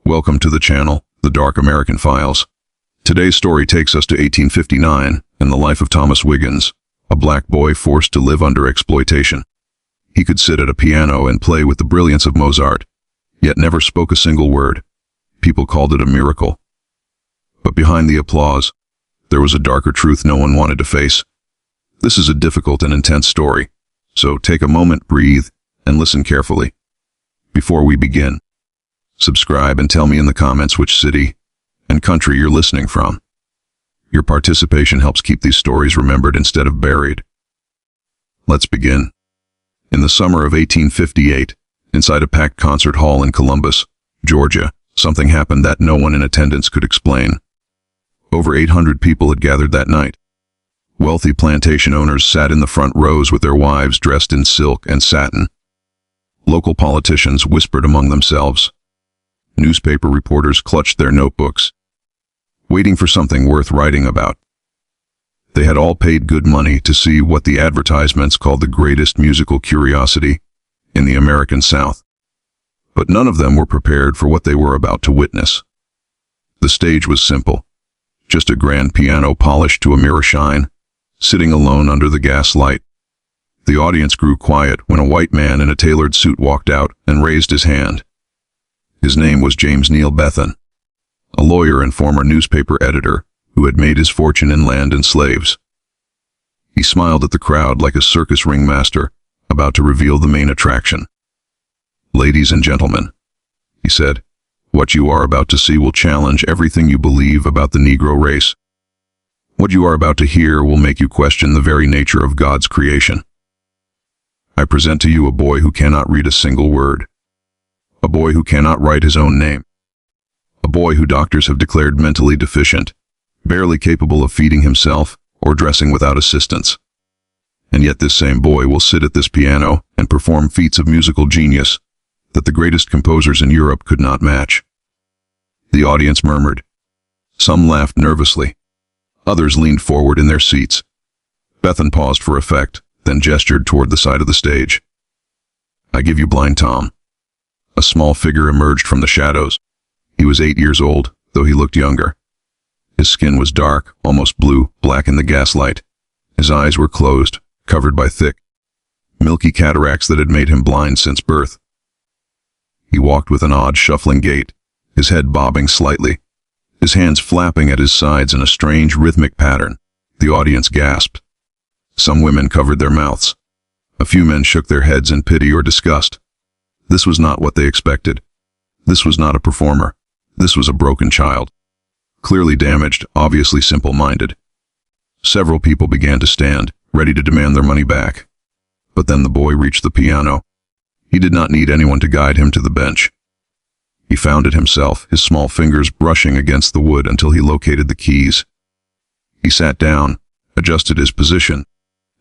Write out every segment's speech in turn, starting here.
Welcome to the channel, The Dark American Files. Today's story takes us to 1859 and the life of Thomas Wiggins, a black boy forced to live under exploitation. He could sit at a piano and play with the brilliance of Mozart, yet never spoke a single word. People called it a miracle. But behind the applause, there was a darker truth no one wanted to face. This is a difficult and intense story, so take a moment, breathe, and listen carefully. Before we begin, subscribe and tell me in the comments which city and country you're listening from. Your participation helps keep these stories remembered instead of buried. Let's begin. In the summer of 1858, inside a packed concert hall in Columbus, Georgia, something happened that no one in attendance could explain. Over 800 people had gathered that night. Wealthy plantation owners sat in the front rows with their wives dressed in silk and satin. Local politicians whispered among themselves. Newspaper reporters clutched their notebooks, waiting for something worth writing about. They had all paid good money to see what the advertisements called the greatest musical curiosity in the American South. But none of them were prepared for what they were about to witness. The stage was simple, just a grand piano polished to a mirror shine, sitting alone under the gas light. The audience grew quiet when a white man in a tailored suit walked out and raised his hand. His name was James Neal Bethan, a lawyer and former newspaper editor who had made his fortune in land and slaves. He smiled at the crowd like a circus ringmaster about to reveal the main attraction. "Ladies and gentlemen," he said, "what you are about to see will challenge everything you believe about the Negro race. What you are about to hear will make you question the very nature of God's creation. I present to you a boy who cannot read a single word. A boy who cannot write his own name. A boy who doctors have declared mentally deficient, barely capable of feeding himself or dressing without assistance. And yet this same boy will sit at this piano and perform feats of musical genius that the greatest composers in Europe could not match." The audience murmured. Some laughed nervously. Others leaned forward in their seats. Bethan paused for effect, then gestured toward the side of the stage. "I give you Blind Tom." A small figure emerged from the shadows. He was 8 years old, though he looked younger. His skin was dark, almost blue, black in the gaslight. His eyes were closed, covered by thick, milky cataracts that had made him blind since birth. He walked with an odd, shuffling gait, his head bobbing slightly, his hands flapping at his sides in a strange, rhythmic pattern. The audience gasped. Some women covered their mouths. A few men shook their heads in pity or disgust. This was not what they expected. This was not a performer. This was a broken child. Clearly damaged, obviously simple-minded. Several people began to stand, ready to demand their money back. But then the boy reached the piano. He did not need anyone to guide him to the bench. He found it himself, his small fingers brushing against the wood until he located the keys. He sat down, adjusted his position,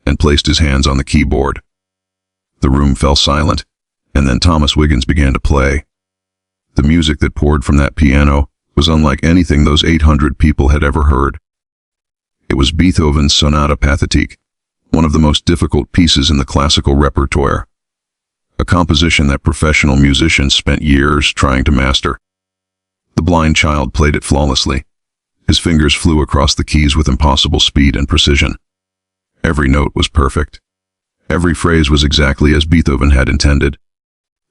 and placed his hands on the keyboard. The room fell silent, and then Thomas Wiggins began to play. The music that poured from that piano was unlike anything those 800 people had ever heard. It was Beethoven's Sonata Pathétique, one of the most difficult pieces in the classical repertoire, a composition that professional musicians spent years trying to master. The blind child played it flawlessly. His fingers flew across the keys with impossible speed and precision. Every note was perfect. Every phrase was exactly as Beethoven had intended.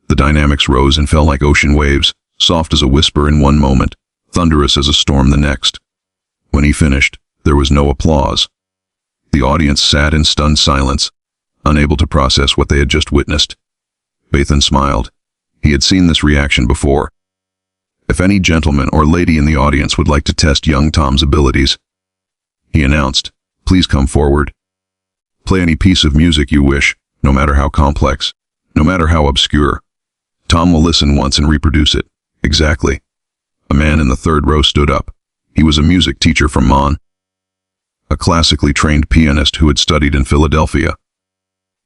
The dynamics rose and fell like ocean waves, soft as a whisper in one moment, thunderous as a storm the next. When he finished, there was no applause. The audience sat in stunned silence, unable to process what they had just witnessed. Bethan smiled. He had seen this reaction before. "If any gentleman or lady in the audience would like to test young Tom's abilities," he announced, "please come forward. Play any piece of music you wish, no matter how complex, no matter how obscure. Tom will listen once and reproduce it, exactly." A man in the third row stood up. He was a music teacher from Bonn, a classically trained pianist who had studied in Philadelphia.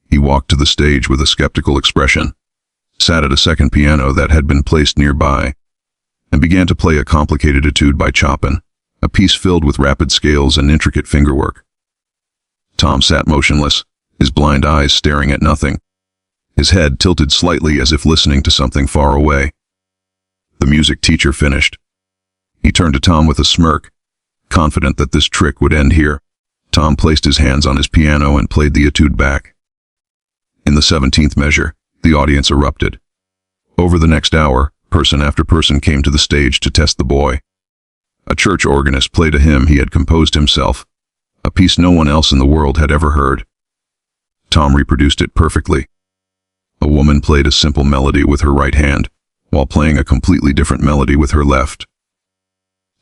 He walked to the stage with a skeptical expression, sat at a second piano that had been placed nearby, and began to play a complicated etude by Chopin, a piece filled with rapid scales and intricate fingerwork. Tom sat motionless, his blind eyes staring at nothing, his head tilted slightly as if listening to something far away. The music teacher finished. He turned to Tom with a smirk, confident that this trick would end here. Tom placed his hands on his piano and played the etude back. In the 17th measure, the audience erupted. Over the next hour, person after person came to the stage to test the boy. A church organist played a hymn he had composed himself, a piece no one else in the world had ever heard. Tom reproduced it perfectly. A woman played a simple melody with her right hand, while playing a completely different melody with her left.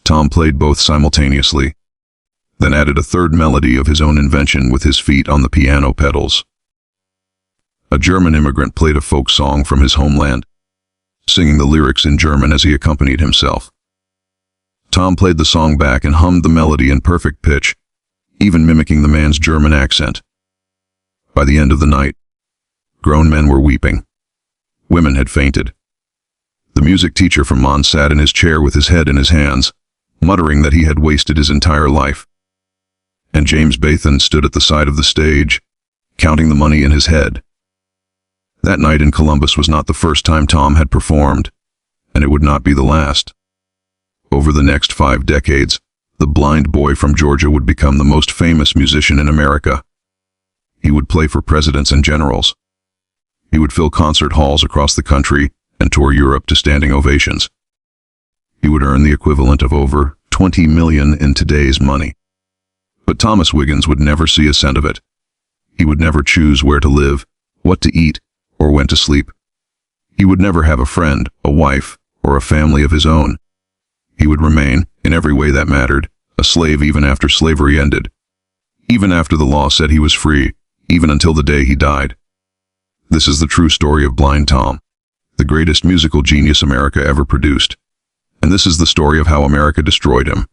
Tom played both simultaneously, then added a third melody of his own invention with his feet on the piano pedals. A German immigrant played a folk song from his homeland, singing the lyrics in German as he accompanied himself. Tom played the song back and hummed the melody in perfect pitch, even mimicking the man's German accent. By the end of the night, grown men were weeping. Women had fainted. The music teacher from Mons sat in his chair with his head in his hands, muttering that he had wasted his entire life. And James Bathan stood at the side of the stage, counting the money in his head. That night in Columbus was not the first time Tom had performed, and it would not be the last. Over the next 5 decades, the blind boy from Georgia would become the most famous musician in America. He would play for presidents and generals. He would fill concert halls across the country and tour Europe to standing ovations. He would earn the equivalent of over $20 million in today's money. But Thomas Wiggins would never see a cent of it. He would never choose where to live, what to eat, or when to sleep. He would never have a friend, a wife, or a family of his own. He would remain, in every way that mattered, a slave even after slavery ended. Even after the law said he was free, even until the day he died. This is the true story of Blind Tom, the greatest musical genius America ever produced. And this is the story of how America destroyed him.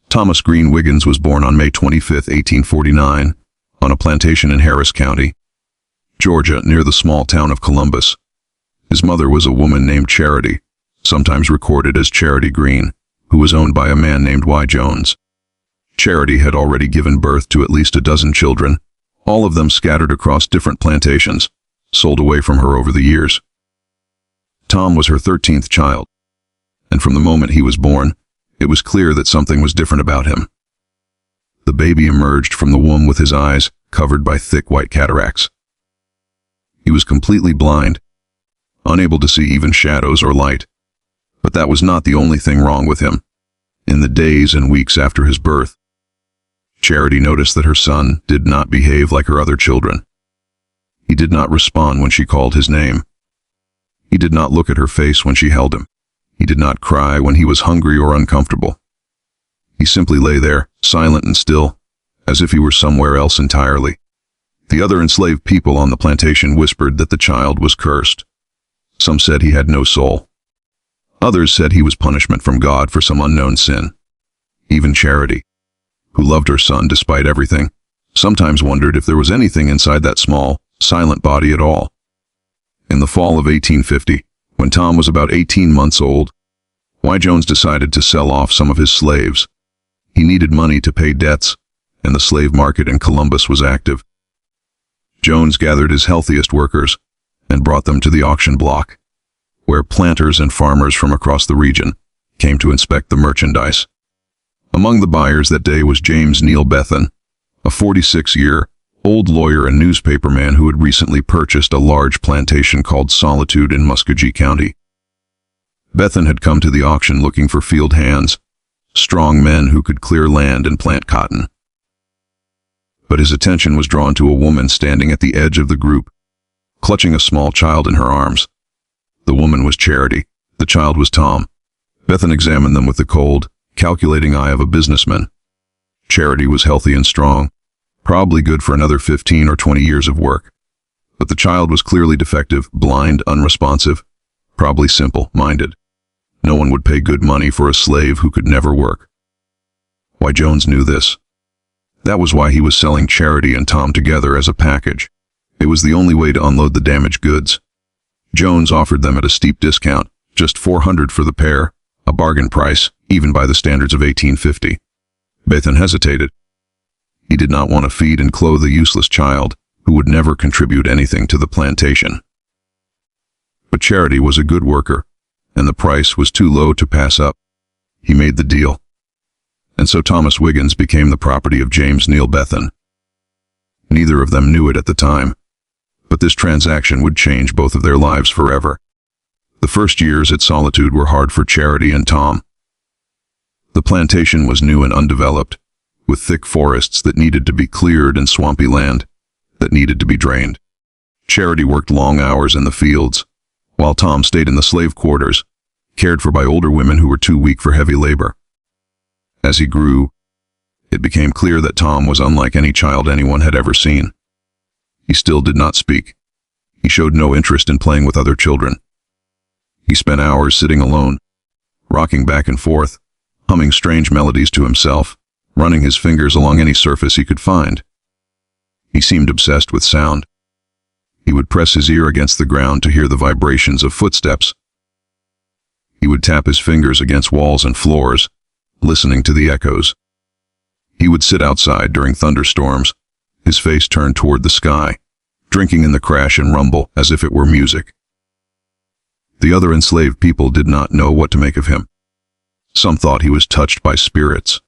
Thomas Green Wiggins was born on May 25, 1849, on a plantation in Harris County, Georgia, near the small town of Columbus. His mother was a woman named Charity, sometimes recorded as Charity Green, who was owned by a man named Y. Jones. Charity had already given birth to at least a dozen children, all of them scattered across different plantations, sold away from her over the years. Tom was her 13th child, and from the moment he was born, it was clear that something was different about him. The baby emerged from the womb with his eyes covered by thick white cataracts. He was completely blind, unable to see even shadows or light. But that was not the only thing wrong with him. In the days and weeks after his birth, Charity noticed that her son did not behave like her other children. He did not respond when she called his name. He did not look at her face when she held him. He did not cry when he was hungry or uncomfortable. He simply lay there, silent and still, as if he were somewhere else entirely. The other enslaved people on the plantation whispered that the child was cursed. Some said he had no soul. Others said he was punishment from God for some unknown sin. Even Charity, who loved her son despite everything, sometimes wondered if there was anything inside that small, silent body at all. In the fall of 1850, when Tom was about 18 months old, Y. Jones decided to sell off some of his slaves. He needed money to pay debts, and the slave market in Columbus was active. Jones gathered his healthiest workers and brought them to the auction block, where planters and farmers from across the region came to inspect the merchandise. Among the buyers that day was James Neal Bethan, a 46-year-old lawyer and newspaperman who had recently purchased a large plantation called Solitude in Muskogee County. Bethan had come to the auction looking for field hands, strong men who could clear land and plant cotton. But his attention was drawn to a woman standing at the edge of the group, clutching a small child in her arms. The woman was Charity. The child was Tom. Bethan examined them with the cold, calculating eye of a businessman. Charity was healthy and strong, probably good for another 15 or 20 years of work. But the child was clearly defective, blind, unresponsive, probably simple-minded. No one would pay good money for a slave who could never work. Y. Jones knew this. That was why he was selling Charity and Tom together as a package. It was the only way to unload the damaged goods. Jones offered them at a steep discount, just $400 for the pair, a bargain price, even by the standards of 1850. Bethan hesitated. He did not want to feed and clothe a useless child who would never contribute anything to the plantation. But Charity was a good worker, and the price was too low to pass up. He made the deal. And so Thomas Wiggins became the property of James Neil Bethan. Neither of them knew it at the time, but this transaction would change both of their lives forever. The first years at Solitude were hard for Charity and Tom. The plantation was new and undeveloped, with thick forests that needed to be cleared and swampy land that needed to be drained. Charity worked long hours in the fields, while Tom stayed in the slave quarters, cared for by older women who were too weak for heavy labor. As he grew, it became clear that Tom was unlike any child anyone had ever seen. He still did not speak. He showed no interest in playing with other children. He spent hours sitting alone, rocking back and forth, humming strange melodies to himself, running his fingers along any surface he could find. He seemed obsessed with sound. He would press his ear against the ground to hear the vibrations of footsteps. He would tap his fingers against walls and floors, listening to the echoes. He would sit outside during thunderstorms, his face turned toward the sky, drinking in the crash and rumble as if it were music. The other enslaved people did not know what to make of him. Some thought he was touched by spirits.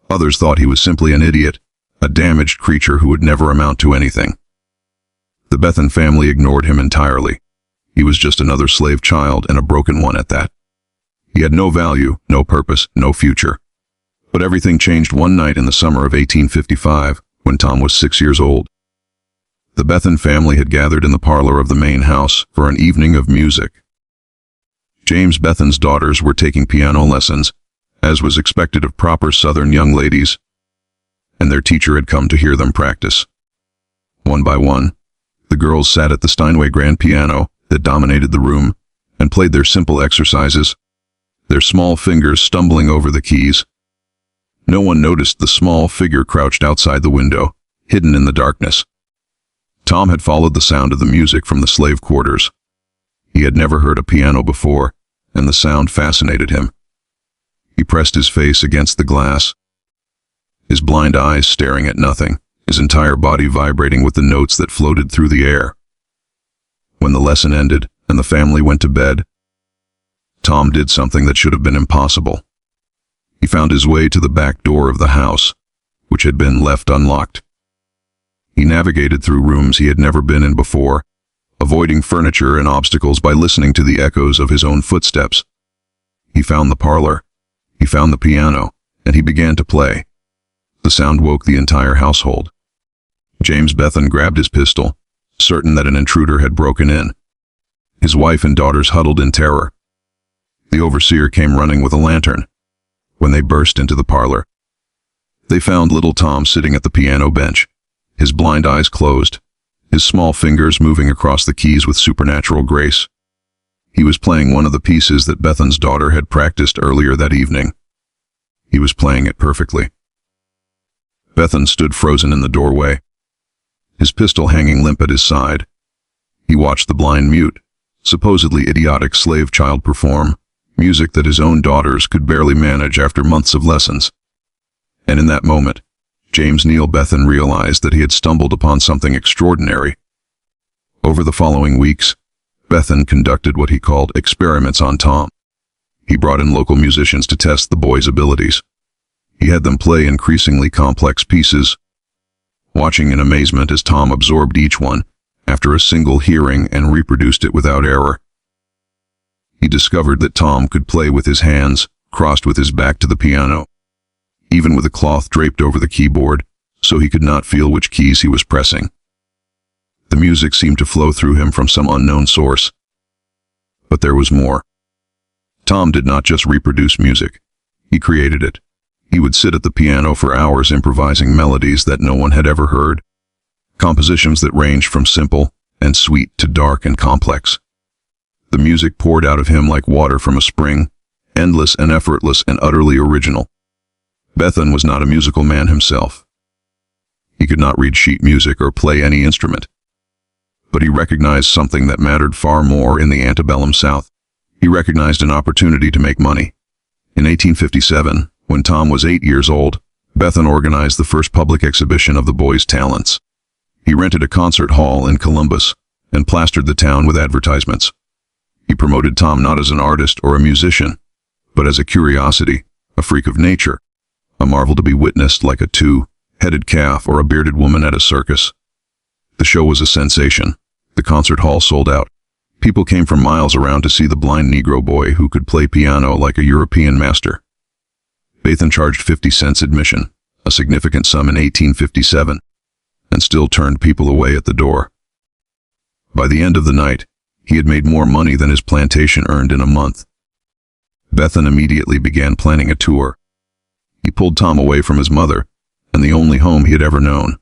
Others thought he was simply an idiot, a damaged creature who would never amount to anything. The Bethan family ignored him entirely. He was just another slave child, and a broken one at that. He had no value, no purpose, no future. But everything changed one night in the summer of 1855, when Tom was 6 years old. The Bethan family had gathered in the parlor of the main house for an evening of music. James Bethan's daughters were taking piano lessons, as was expected of proper Southern young ladies, and their teacher had come to hear them practice. One by one, the girls sat at the Steinway grand piano that dominated the room and played their simple exercises, their small fingers stumbling over the keys. No one noticed the small figure crouched outside the window, hidden in the darkness. Tom had followed the sound of the music from the slave quarters. He had never heard a piano before, and the sound fascinated him. He pressed his face against the glass, his blind eyes staring at nothing, his entire body vibrating with the notes that floated through the air. When the lesson ended and the family went to bed, Tom did something that should have been impossible. He found his way to the back door of the house, which had been left unlocked. He navigated through rooms he had never been in before, avoiding furniture and obstacles by listening to the echoes of his own footsteps. He found the parlor, he found the piano, and he began to play. The sound woke the entire household. James Bethan grabbed his pistol, certain that an intruder had broken in. His wife and daughters huddled in terror. The overseer came running with a lantern. When they burst into the parlor, they found little Tom sitting at the piano bench, his blind eyes closed, his small fingers moving across the keys with supernatural grace. He was playing one of the pieces that Bethan's daughter had practiced earlier that evening. He was playing it perfectly. Bethan stood frozen in the doorway, his pistol hanging limp at his side. He watched the blind mute, supposedly idiotic slave child perform music that his own daughters could barely manage after months of lessons. And in that moment, James Neil Bethan realized that he had stumbled upon something extraordinary. Over the following weeks, Bethan conducted what he called experiments on Tom. He brought in local musicians to test the boy's abilities. He had them play increasingly complex pieces, watching in amazement as Tom absorbed each one after a single hearing and reproduced it without error. He discovered that Tom could play with his hands crossed with his back to the piano, even with a cloth draped over the keyboard, so he could not feel which keys he was pressing. The music seemed to flow through him from some unknown source. But there was more. Tom did not just reproduce music. He created it. He would sit at the piano for hours improvising melodies that no one had ever heard, compositions that ranged from simple and sweet to dark and complex. The music poured out of him like water from a spring, endless and effortless and utterly original. Bethan was not a musical man himself. He could not read sheet music or play any instrument. But he recognized something that mattered far more in the antebellum South. He recognized an opportunity to make money. In 1857, when Tom was 8 years old, Bethan organized the first public exhibition of the boy's talents. He rented a concert hall in Columbus and plastered the town with advertisements. He promoted Tom not as an artist or a musician, but as a curiosity, a freak of nature, a marvel to be witnessed like a two-headed calf or a bearded woman at a circus. The show was a sensation. The concert hall sold out. People came from miles around to see the blind Negro boy who could play piano like a European master. Bethan charged 50 cents admission, a significant sum in 1857, and still turned people away at the door. By the end of the night, he had made more money than his plantation earned in a month. Bethan immediately began planning a tour. He pulled Tom away from his mother and the only home he had ever known.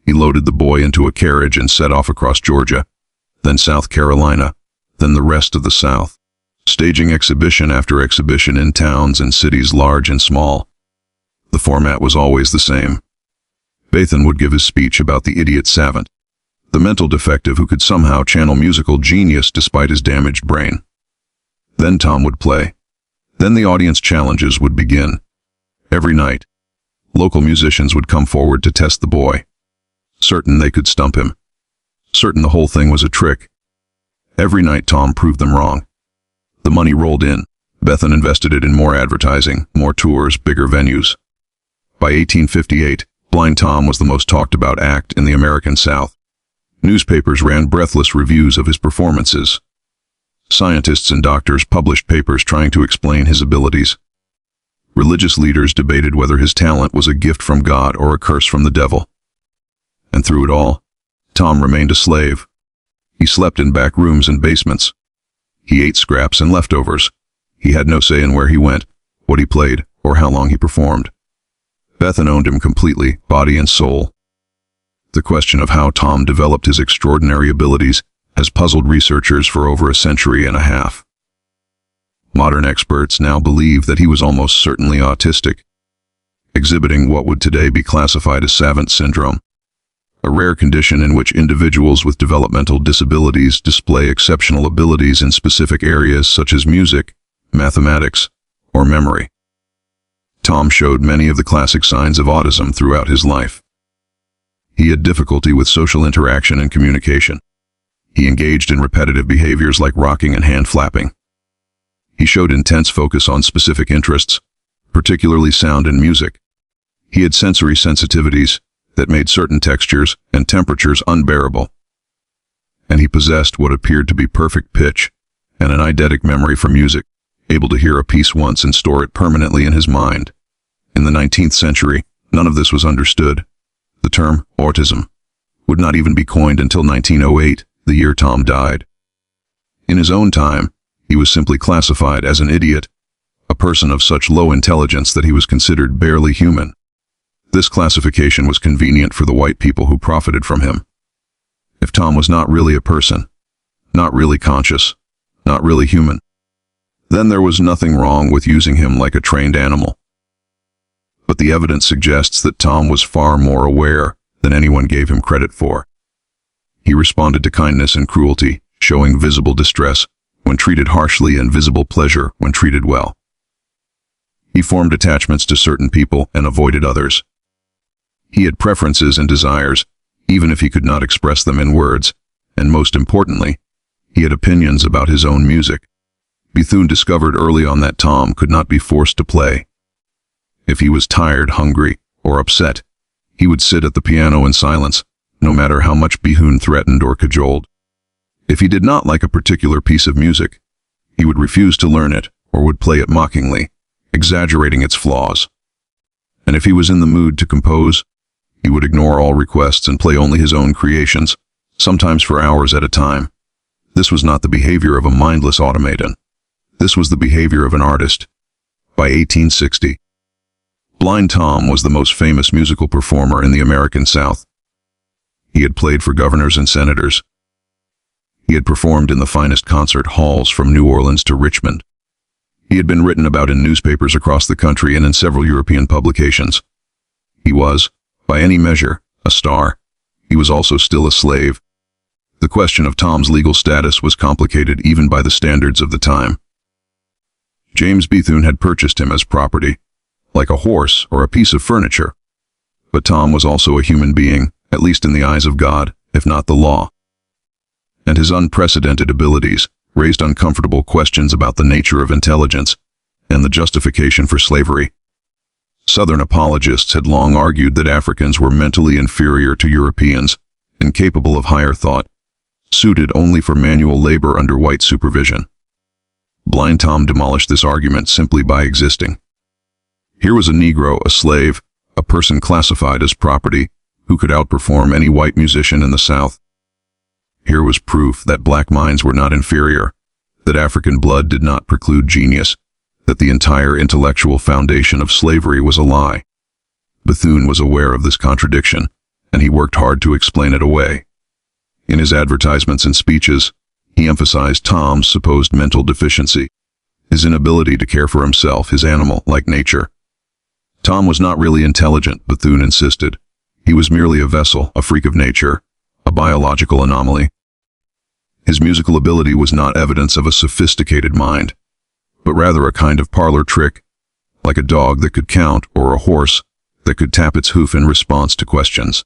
He loaded the boy into a carriage and set off across Georgia, then South Carolina, then the rest of the South, staging exhibition after exhibition in towns and cities large and small. The format was always the same. Bethan would give his speech about the idiot savant, the mental defective who could somehow channel musical genius despite his damaged brain. Then Tom would play. Then the audience challenges would begin. Every night, local musicians would come forward to test the boy, certain they could stump him, certain the whole thing was a trick. Every night Tom proved them wrong. The money rolled in. Bethan invested it in more advertising, more tours, bigger venues. By 1858, Blind Tom was the most talked about act in the American South. Newspapers ran breathless reviews of his performances. Scientists and doctors published papers trying to explain his abilities. Religious leaders debated whether his talent was a gift from God or a curse from the devil. And through it all, Tom remained a slave. He slept in back rooms and basements. He ate scraps and leftovers. He had no say in where he went, what he played, or how long he performed. Bethan owned him completely, body and soul. The question of how Tom developed his extraordinary abilities has puzzled researchers for over a century and a half. Modern experts now believe that he was almost certainly autistic, exhibiting what would today be classified as savant syndrome, a rare condition in which individuals with developmental disabilities display exceptional abilities in specific areas such as music, mathematics, or memory. Tom showed many of the classic signs of autism throughout his life. He had difficulty with social interaction and communication. He engaged in repetitive behaviors like rocking and hand flapping. He showed intense focus on specific interests, particularly sound and music. He had sensory sensitivities that made certain textures and temperatures unbearable. And he possessed what appeared to be perfect pitch and an eidetic memory for music, able to hear a piece once and store it permanently in his mind. In the 19th century, none of this was understood. The term autism would not even be coined until 1908, the year Tom died. In his own time, he was simply classified as an idiot, a person of such low intelligence that he was considered barely human. This classification was convenient for the white people who profited from him. If Tom was not really a person, not really conscious, not really human, then there was nothing wrong with using him like a trained animal. But the evidence suggests that Tom was far more aware than anyone gave him credit for. He responded to kindness and cruelty, showing visible distress when treated harshly and visible pleasure when treated well. He formed attachments to certain people and avoided others. He had preferences and desires, even if he could not express them in words, and most importantly, he had opinions about his own music. Bethune discovered early on that Tom could not be forced to play. If he was tired, hungry, or upset, he would sit at the piano in silence, no matter how much Bethune threatened or cajoled. If he did not like a particular piece of music, he would refuse to learn it or would play it mockingly, exaggerating its flaws. And if he was in the mood to compose, he would ignore all requests and play only his own creations, sometimes for hours at a time. This was not the behavior of a mindless automaton. This was the behavior of an artist. By 1860, Blind Tom was the most famous musical performer in the American South. He had played for governors and senators. He had performed in the finest concert halls from New Orleans to Richmond. He had been written about in newspapers across the country and in several European publications. He was, by any measure, a star. He was also still a slave. The question of Tom's legal status was complicated even by the standards of the time. James Bethune had purchased him as property, like a horse or a piece of furniture. But Tom was also a human being, at least in the eyes of God, if not the law. And his unprecedented abilities raised uncomfortable questions about the nature of intelligence and the justification for slavery. Southern apologists had long argued that Africans were mentally inferior to Europeans, incapable of higher thought, suited only for manual labor under white supervision. Blind Tom demolished this argument simply by existing. Here was a Negro, a slave, a person classified as property, who could outperform any white musician in the South. Here was proof that black minds were not inferior, that African blood did not preclude genius, that the entire intellectual foundation of slavery was a lie. Bethune was aware of this contradiction, and he worked hard to explain it away. In his advertisements and speeches, he emphasized Tom's supposed mental deficiency, his inability to care for himself, his animal-like nature. Tom was not really intelligent, Bethune insisted. He was merely a vessel, a freak of nature, a biological anomaly. His musical ability was not evidence of a sophisticated mind, but rather a kind of parlor trick, like a dog that could count or a horse that could tap its hoof in response to questions.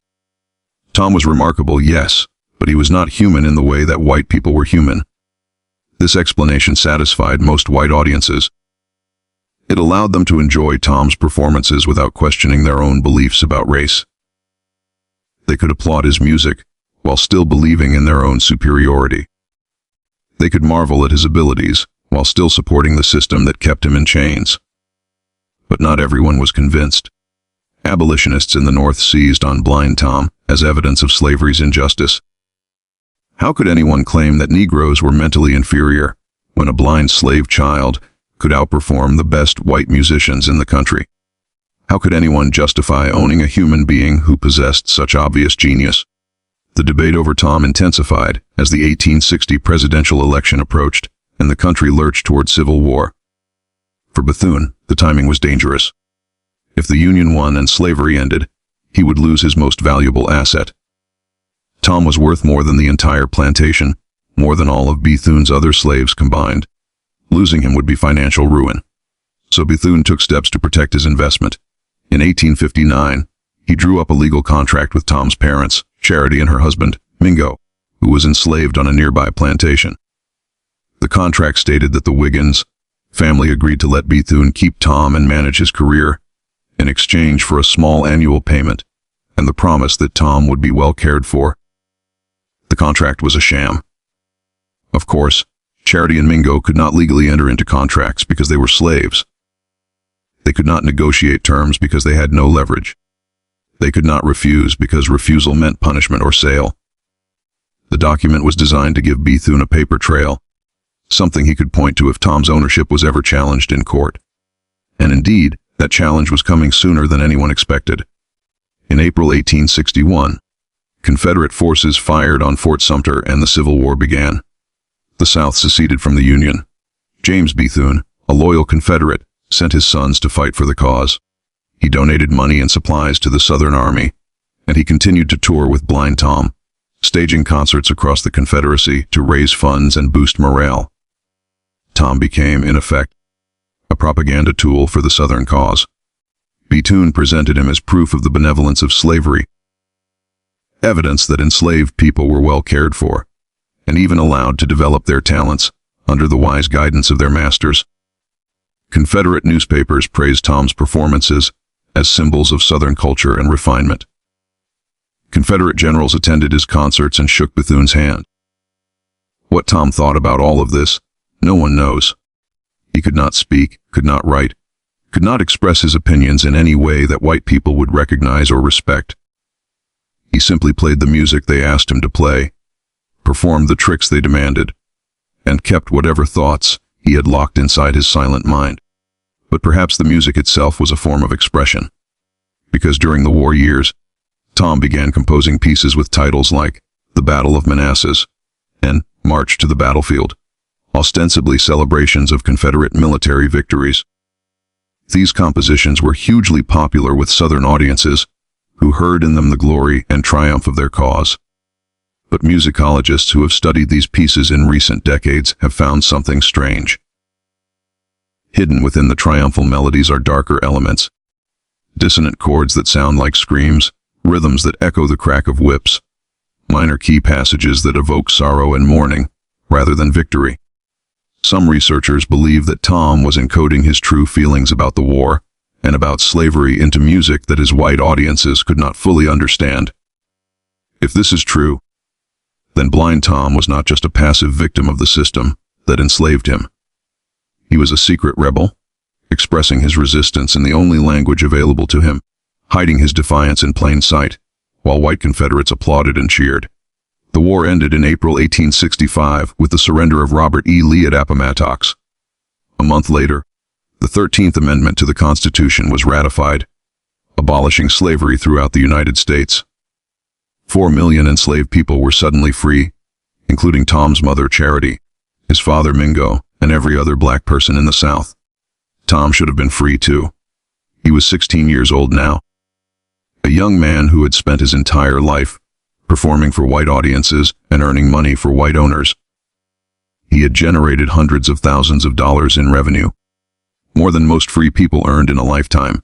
Tom was remarkable, yes, but he was not human in the way that white people were human. This explanation satisfied most white audiences. It allowed them to enjoy Tom's performances without questioning their own beliefs about race. They could applaud his music while still believing in their own superiority. They could marvel at his abilities while still supporting the system that kept him in chains. But not everyone was convinced. Abolitionists in the North seized on Blind Tom as evidence of slavery's injustice. How could anyone claim that Negroes were mentally inferior when a blind slave child could outperform the best white musicians in the country? How could anyone justify owning a human being who possessed such obvious genius? The debate over Tom intensified as the 1860 presidential election approached and the country lurched toward civil war. For Bethune, the timing was dangerous. If the Union won and slavery ended, he would lose his most valuable asset. Tom was worth more than the entire plantation, more than all of Bethune's other slaves combined. Losing him would be financial ruin. So Bethune took steps to protect his investment. In 1859, he drew up a legal contract with Tom's parents, Charity and her husband, Mingo, who was enslaved on a nearby plantation. The contract stated that the Wiggins family agreed to let Bethune keep Tom and manage his career in exchange for a small annual payment and the promise that Tom would be well cared for. The contract was a sham. Of course, Charity and Mingo could not legally enter into contracts because they were slaves. They could not negotiate terms because they had no leverage. They could not refuse because refusal meant punishment or sale. The document was designed to give Bethune a paper trail, something he could point to if Tom's ownership was ever challenged in court. And indeed, that challenge was coming sooner than anyone expected. In April 1861, Confederate forces fired on Fort Sumter and the Civil War began. The South seceded from the Union. James Bethune, a loyal Confederate, sent his sons to fight for the cause. He donated money and supplies to the Southern Army, and he continued to tour with Blind Tom, staging concerts across the Confederacy to raise funds and boost morale. Tom became, in effect, a propaganda tool for the Southern cause. Bethune presented him as proof of the benevolence of slavery, evidence that enslaved people were well cared for, and even allowed to develop their talents under the wise guidance of their masters. Confederate newspapers praised Tom's performances as symbols of Southern culture and refinement. Confederate generals attended his concerts and shook Bethune's hand. What Tom thought about all of this, no one knows. He could not speak, could not write, could not express his opinions in any way that white people would recognize or respect. He simply played the music they asked him to play, performed the tricks they demanded, and kept whatever thoughts he had locked inside his silent mind. But perhaps the music itself was a form of expression, because during the war years, Tom began composing pieces with titles like The Battle of Manassas and March to the Battlefield, ostensibly celebrations of Confederate military victories. These compositions were hugely popular with Southern audiences, who heard in them the glory and triumph of their cause. But musicologists who have studied these pieces in recent decades have found something strange. Hidden within the triumphal melodies are darker elements, dissonant chords that sound like screams, rhythms that echo the crack of whips, minor key passages that evoke sorrow and mourning rather than victory. Some researchers believe that Tom was encoding his true feelings about the war and about slavery into music that his white audiences could not fully understand. If this is true, then Blind Tom was not just a passive victim of the system that enslaved him. He was a secret rebel, expressing his resistance in the only language available to him, hiding his defiance in plain sight, while white Confederates applauded and cheered. The war ended in April 1865 with the surrender of Robert E. Lee at Appomattox. A month later, the 13th Amendment to the Constitution was ratified, abolishing slavery throughout the United States. 4 million enslaved people were suddenly free, including Tom's mother, Charity, his father, Mingo, and every other black person in the South. Tom should have been free too. He was 16 years old now, a young man who had spent his entire life performing for white audiences and earning money for white owners. He had generated hundreds of thousands of dollars in revenue, more than most free people earned in a lifetime.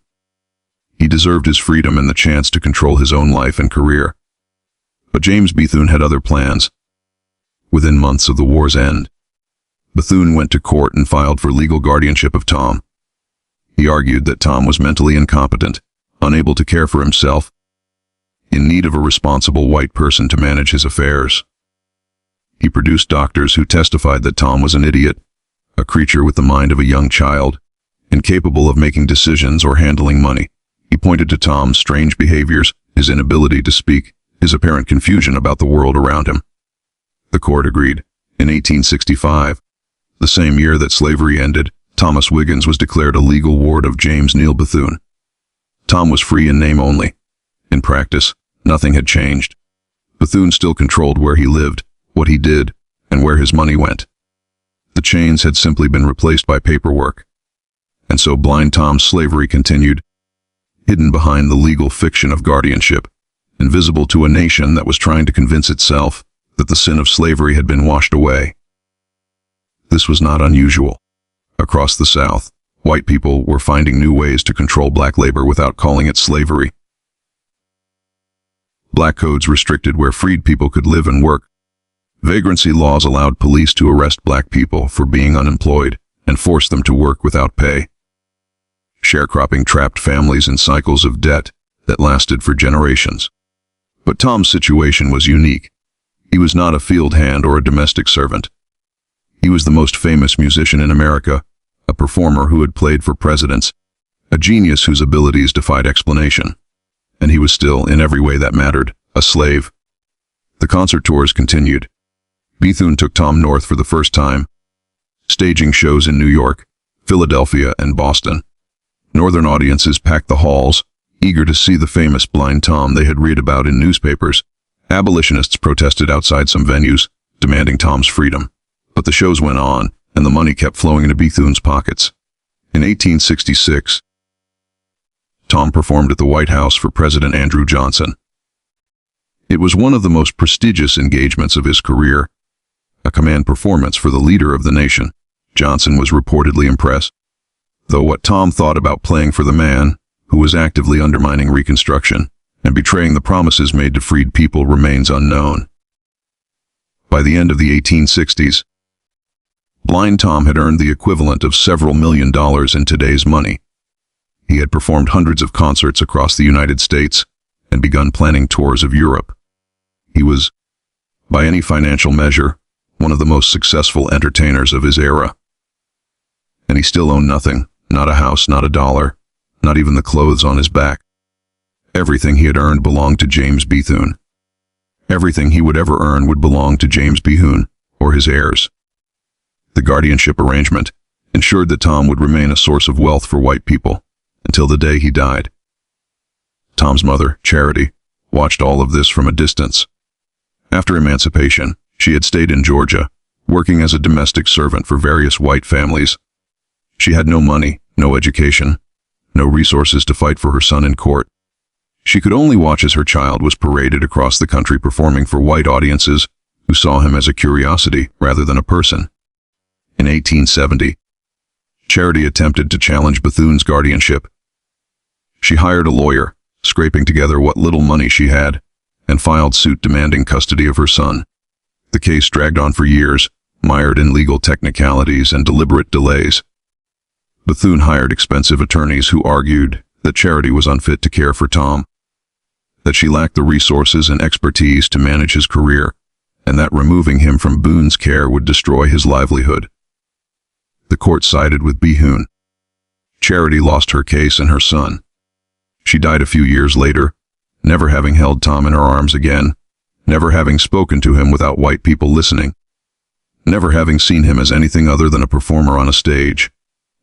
He deserved his freedom and the chance to control his own life and career. But James Bethune had other plans. Within months of the war's end, Bethune went to court and filed for legal guardianship of Tom. He argued that Tom was mentally incompetent, unable to care for himself, in need of a responsible white person to manage his affairs. He produced doctors who testified that Tom was an idiot, a creature with the mind of a young child, incapable of making decisions or handling money. He pointed to Tom's strange behaviors, his inability to speak, his apparent confusion about the world around him. The court agreed. In 1865, the same year that slavery ended, Thomas Wiggins was declared a legal ward of James Neal Bethune. Tom was free in name only. In practice, nothing had changed. Bethune still controlled where he lived, what he did, and where his money went. The chains had simply been replaced by paperwork. And so Blind Tom's slavery continued, hidden behind the legal fiction of guardianship, invisible to a nation that was trying to convince itself that the sin of slavery had been washed away. This was not unusual. Across the South, white people were finding new ways to control black labor without calling it slavery. Black codes restricted where freed people could live and work. Vagrancy laws allowed police to arrest black people for being unemployed and force them to work without pay. Sharecropping trapped families in cycles of debt that lasted for generations. But Tom's situation was unique. He was not a field hand or a domestic servant. He was the most famous musician in America, a performer who had played for presidents, a genius whose abilities defied explanation. And he was still, in every way that mattered, a slave. The concert tours continued. Bethune took Tom north for the first time, staging shows in New York, Philadelphia, and Boston. Northern audiences packed the halls, eager to see the famous Blind Tom they had read about in newspapers. Abolitionists protested outside some venues, demanding Tom's freedom. But the shows went on, and the money kept flowing into Bethune's pockets. In 1866, Tom performed at the White House for President Andrew Johnson. It was one of the most prestigious engagements of his career, a command performance for the leader of the nation. Johnson was reportedly impressed, though what Tom thought about playing for the man who was actively undermining Reconstruction and betraying the promises made to freed people remains unknown. By the end of the 1860s, Blind Tom had earned the equivalent of several $1 million in today's money. He had performed hundreds of concerts across the United States and begun planning tours of Europe. He was, by any financial measure, one of the most successful entertainers of his era. And he still owned nothing, not a house, not a dollar, not even the clothes on his back. Everything he had earned belonged to James Bethune. Everything he would ever earn would belong to James Bethune or his heirs. The guardianship arrangement ensured that Tom would remain a source of wealth for white people until the day he died. Tom's mother, Charity, watched all of this from a distance. After emancipation, she had stayed in Georgia, working as a domestic servant for various white families. She had no money, no education, no resources to fight for her son in court. She could only watch as her child was paraded across the country performing for white audiences who saw him as a curiosity rather than a person. In 1870, Charity attempted to challenge Bethune's guardianship. She hired a lawyer, scraping together what little money she had, and filed suit demanding custody of her son. The case dragged on for years, mired in legal technicalities and deliberate delays. Bethune hired expensive attorneys who argued that Charity was unfit to care for Tom, that she lacked the resources and expertise to manage his career, and that removing him from Boone's care would destroy his livelihood. The court sided with Bethune. Charity lost her case and her son. She died a few years later, never having held Tom in her arms again, never having spoken to him without white people listening, never having seen him as anything other than a performer on a stage.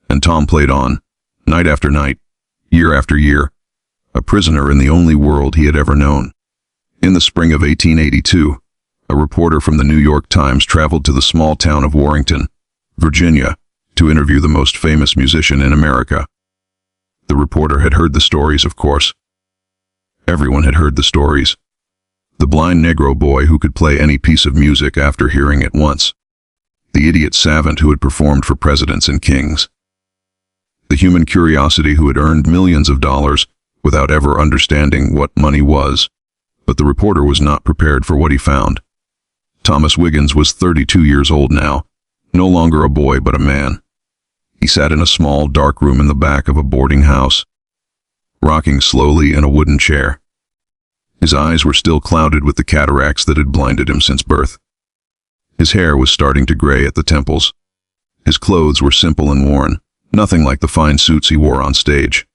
And Tom played on, night after night, year after year, a prisoner in the only world he had ever known. In the spring of 1882, a reporter from the New York Times traveled to the small town of Warrenton, Virginia, to interview the most famous musician in America. The reporter had heard the stories, of course. Everyone had heard the stories. The blind Negro boy who could play any piece of music after hearing it once. The idiot savant who had performed for presidents and kings. The human curiosity who had earned millions of dollars without ever understanding what money was. But the reporter was not prepared for what he found. Thomas Wiggins was 32 years old now, no longer a boy but a man. He sat in a small, dark room in the back of a boarding house, rocking slowly in a wooden chair. His eyes were still clouded with the cataracts that had blinded him since birth. His hair was starting to gray at the temples. His clothes were simple and worn, nothing like the fine suits he wore on stage.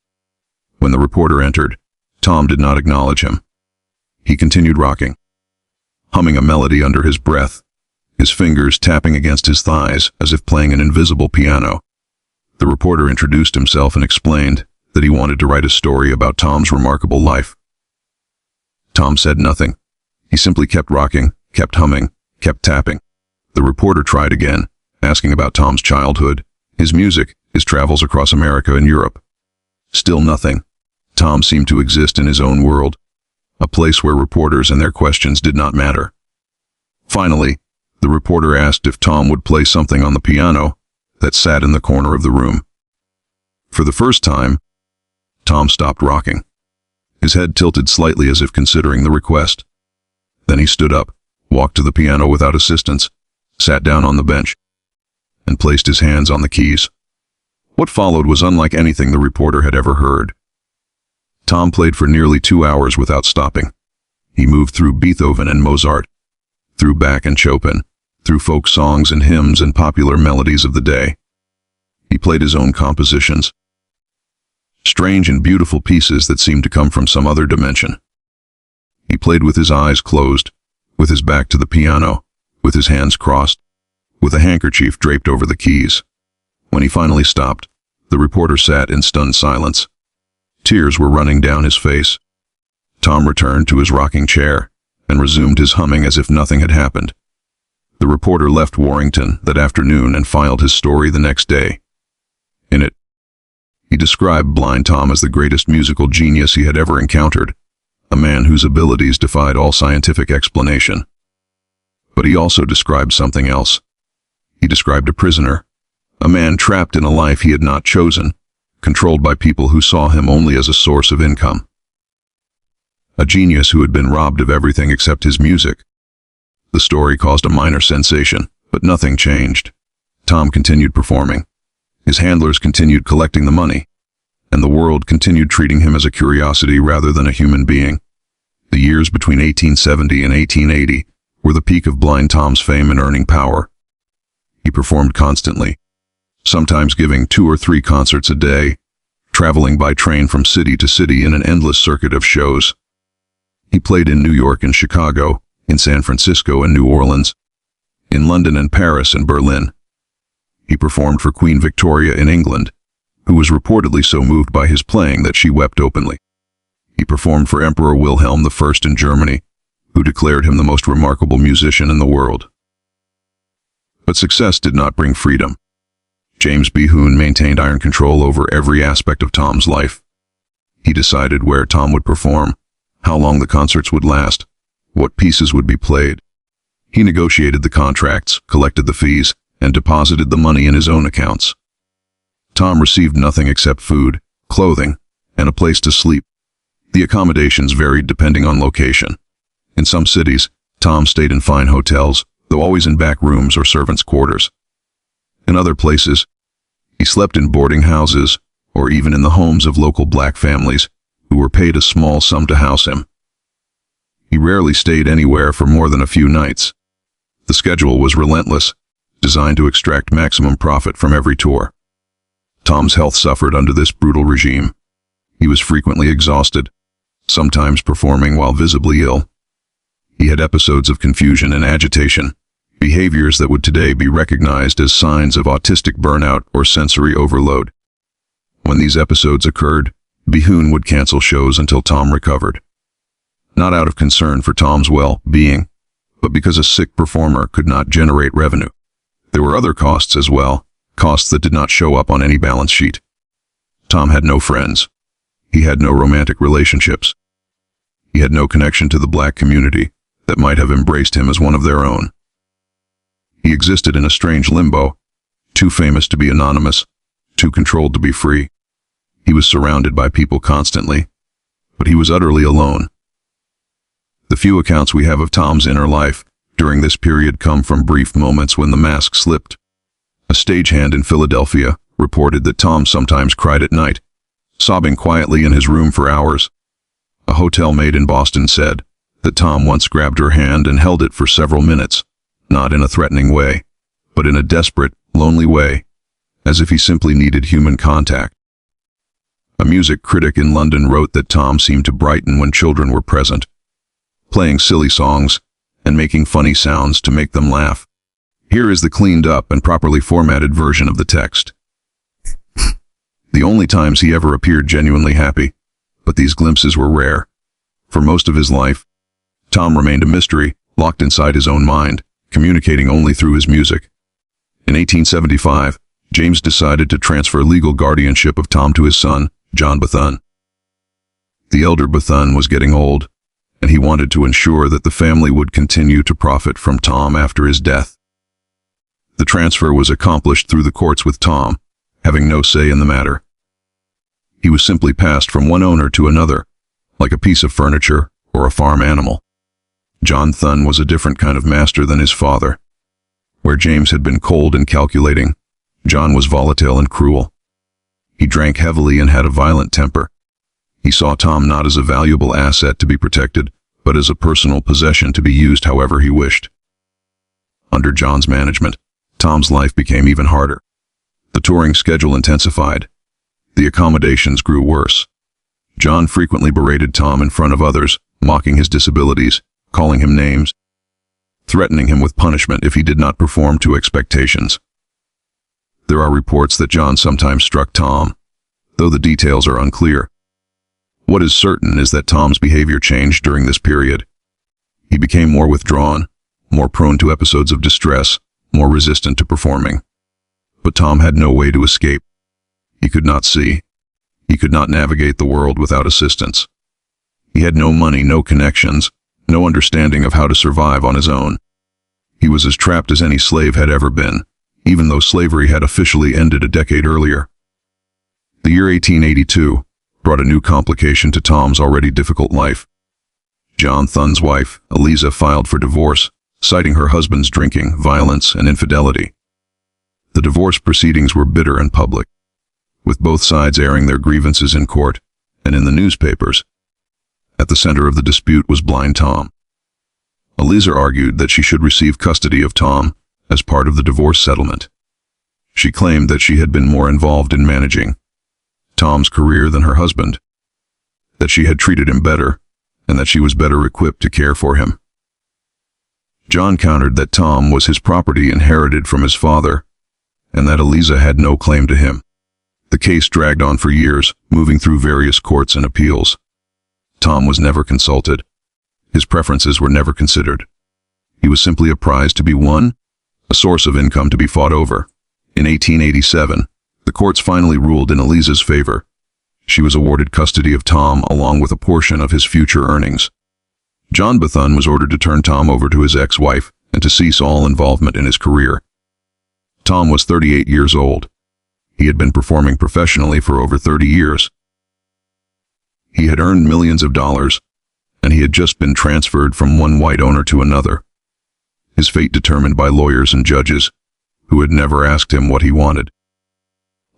When the reporter entered, Tom did not acknowledge him. He continued rocking, humming a melody under his breath, his fingers tapping against his thighs as if playing an invisible piano. The reporter introduced himself and explained that he wanted to write a story about Tom's remarkable life. Tom said nothing. He simply kept rocking, kept humming, kept tapping. The reporter tried again, asking about Tom's childhood, his music, his travels across America and Europe. Still nothing. Tom seemed to exist in his own world, a place where reporters and their questions did not matter. Finally, the reporter asked if Tom would play something on the piano that sat in the corner of the room. For the first time, Tom stopped rocking. His head tilted slightly as if considering the request. Then he stood up, walked to the piano without assistance, sat down on the bench, and placed his hands on the keys. What followed was unlike anything the reporter had ever heard. Tom played for nearly 2 hours without stopping. He moved through Beethoven and Mozart, through Bach and Chopin, through folk songs and hymns and popular melodies of the day. He played his own compositions, strange and beautiful pieces that seemed to come from some other dimension. He played with his eyes closed, with his back to the piano, with his hands crossed, with a handkerchief draped over the keys. When he finally stopped, the reporter sat in stunned silence. Tears were running down his face. Tom returned to his rocking chair and resumed his humming as if nothing had happened. The reporter left Warrenton that afternoon and filed his story the next day. In it, he described Blind Tom as the greatest musical genius he had ever encountered, a man whose abilities defied all scientific explanation. But he also described something else. He described a prisoner, a man trapped in a life he had not chosen, controlled by people who saw him only as a source of income. A genius who had been robbed of everything except his music. The story caused a minor sensation, but nothing changed. Tom continued performing. His handlers continued collecting the money, and the world continued treating him as a curiosity rather than a human being. The years between 1870 and 1880 were the peak of Blind Tom's fame and earning power. He performed constantly, sometimes giving 2 or 3 concerts a day, traveling by train from city to city in an endless circuit of shows. He played in New York and Chicago, in San Francisco and New Orleans, in London and Paris and Berlin. He performed for Queen Victoria in England, who was reportedly so moved by his playing that she wept openly. He performed for Emperor Wilhelm I in Germany, who declared him the most remarkable musician in the world. But success did not bring freedom. James Bethune maintained iron control over every aspect of Tom's life. He decided where Tom would perform, how long the concerts would last, what pieces would be played. He negotiated the contracts, collected the fees, and deposited the money in his own accounts. Tom received nothing except food, clothing, and a place to sleep. The accommodations varied depending on location. In some cities, Tom stayed in fine hotels, though always in back rooms or servants' quarters. In other places, he slept in boarding houses or even in the homes of local black families who were paid a small sum to house him. He rarely stayed anywhere for more than a few nights. The schedule was relentless, designed to extract maximum profit from every tour. Tom's health suffered under this brutal regime. He was frequently exhausted, sometimes performing while visibly ill. He had episodes of confusion and agitation, behaviors that would today be recognized as signs of autistic burnout or sensory overload. When these episodes occurred, Behun would cancel shows until Tom recovered. Not out of concern for Tom's well-being, but because a sick performer could not generate revenue. There were other costs as well, costs that did not show up on any balance sheet. Tom had no friends. He had no romantic relationships. He had no connection to the black community that might have embraced him as one of their own. He existed in a strange limbo, too famous to be anonymous, too controlled to be free. He was surrounded by people constantly, but he was utterly alone. The few accounts we have of Tom's inner life during this period come from brief moments when the mask slipped. A stagehand in Philadelphia reported that Tom sometimes cried at night, sobbing quietly in his room for hours. A hotel maid in Boston said that Tom once grabbed her hand and held it for several minutes, not in a threatening way, but in a desperate, lonely way, as if he simply needed human contact. A music critic in London wrote that Tom seemed to brighten when children were present, playing silly songs and making funny sounds to make them laugh. Here is the cleaned up and properly formatted version of the text. The only times he ever appeared genuinely happy, but these glimpses were rare. For most of his life, Tom remained a mystery, locked inside his own mind, communicating only through his music. In 1875, James decided to transfer legal guardianship of Tom to his son, John Bethune. The elder Bethune was getting old, and he wanted to ensure that the family would continue to profit from Tom after his death. The transfer was accomplished through the courts with Tom having no say in the matter. He was simply passed from one owner to another, like a piece of furniture or a farm animal. John Thun was a different kind of master than his father. Where James had been cold and calculating, John was volatile and cruel. He drank heavily and had a violent temper. He saw Tom not as a valuable asset to be protected, but as a personal possession to be used however he wished. Under John's management, Tom's life became even harder. The touring schedule intensified. The accommodations grew worse. John frequently berated Tom in front of others, mocking his disabilities, calling him names, threatening him with punishment if he did not perform to expectations. There are reports that John sometimes struck Tom, though the details are unclear. What is certain is that Tom's behavior changed during this period. He became more withdrawn, more prone to episodes of distress, more resistant to performing. But Tom had no way to escape. He could not see. He could not navigate the world without assistance. He had no money, no connections, no understanding of how to survive on his own. He was as trapped as any slave had ever been, even though slavery had officially ended a decade earlier. The year 1882 brought a new complication to Tom's already difficult life. John Thun's wife, Eliza, filed for divorce, citing her husband's drinking, violence, and infidelity. The divorce proceedings were bitter and public, with both sides airing their grievances in court and in the newspapers. At the center of the dispute was blind Tom. Eliza argued that she should receive custody of Tom as part of the divorce settlement. She claimed that she had been more involved in managing Tom's career than her husband, that she had treated him better, and that she was better equipped to care for him. John countered that Tom was his property inherited from his father, and that Eliza had no claim to him. The case dragged on for years, moving through various courts and appeals. Tom was never consulted. His preferences were never considered. He was simply a prize to be won, a source of income to be fought over. In 1887, the courts finally ruled in Eliza's favor. She was awarded custody of Tom along with a portion of his future earnings. John Bethune was ordered to turn Tom over to his ex-wife and to cease all involvement in his career. Tom was 38 years old. He had been performing professionally for over 30 years. He had earned millions of dollars, and he had just been transferred from one white owner to another. his fate determined by lawyers and judges, who had never asked him what he wanted.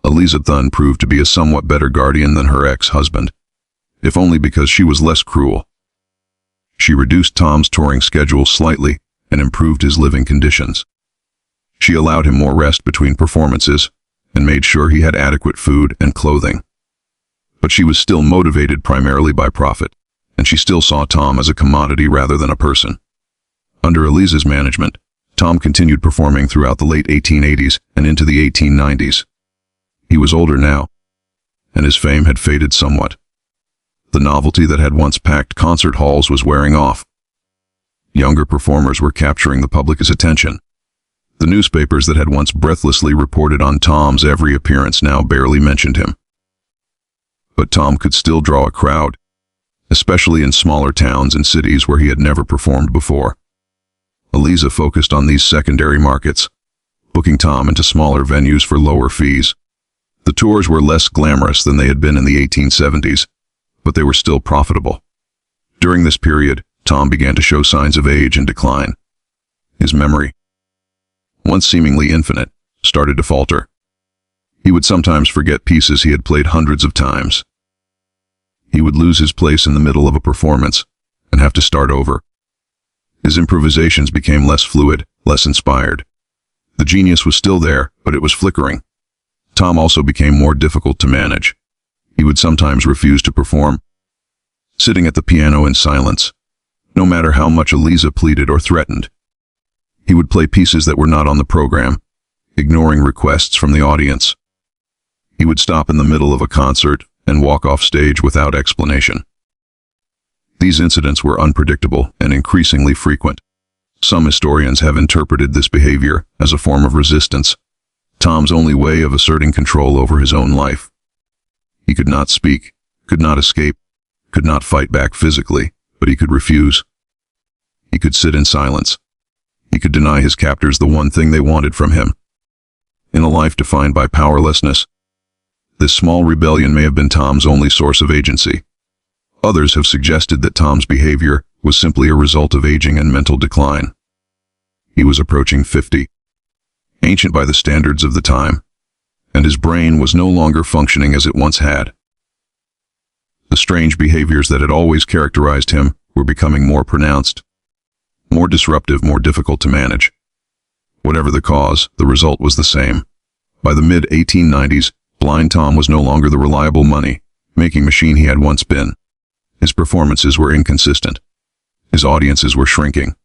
Eliza Thun proved to be a somewhat better guardian than her ex-husband, if only because she was less cruel. She reduced Tom's touring schedule slightly and improved his living conditions. She allowed him more rest between performances and made sure he had adequate food and clothing. But she was still motivated primarily by profit, and she still saw Tom as a commodity rather than a person. Under Eliza's management, Tom continued performing throughout the late 1880s and into the 1890s. He was older now, and his fame had faded somewhat. The novelty that had once packed concert halls was wearing off. Younger performers were capturing the public's attention. The newspapers that had once breathlessly reported on Tom's every appearance now barely mentioned him. But Tom could still draw a crowd, especially in smaller towns and cities where he had never performed before. Eliza focused on these secondary markets, booking Tom into smaller venues for lower fees. The tours were less glamorous than they had been in the 1870s, but they were still profitable. During this period, Tom began to show signs of age and decline. His memory, once seemingly infinite, started to falter. He would sometimes forget pieces he had played hundreds of times. He would lose his place in the middle of a performance and have to start over. His improvisations became less fluid, less inspired. The genius was still there, but it was flickering. Tom also became more difficult to manage. He would sometimes refuse to perform, sitting at the piano in silence, no matter how much Eliza pleaded or threatened. He would play pieces that were not on the program, ignoring requests from the audience. He would stop in the middle of a concert and walk off stage without explanation. These incidents were unpredictable and increasingly frequent. Some historians have interpreted this behavior as a form of resistance, Tom's only way of asserting control over his own life. He could not speak, could not escape, could not fight back physically, but he could refuse. He could sit in silence. He could deny his captors the one thing they wanted from him. In a life defined by powerlessness, this small rebellion may have been Tom's only source of agency. Others have suggested that Tom's behavior was simply a result of aging and mental decline. He was approaching 50, ancient by the standards of the time, and his brain was no longer functioning as it once had. The strange behaviors that had always characterized him were becoming more pronounced, more disruptive, more difficult to manage. Whatever the cause, the result was the same. By the mid-1890s, Blind Tom was no longer the reliable money-making machine he had once been. His performances were inconsistent. His audiences were shrinking.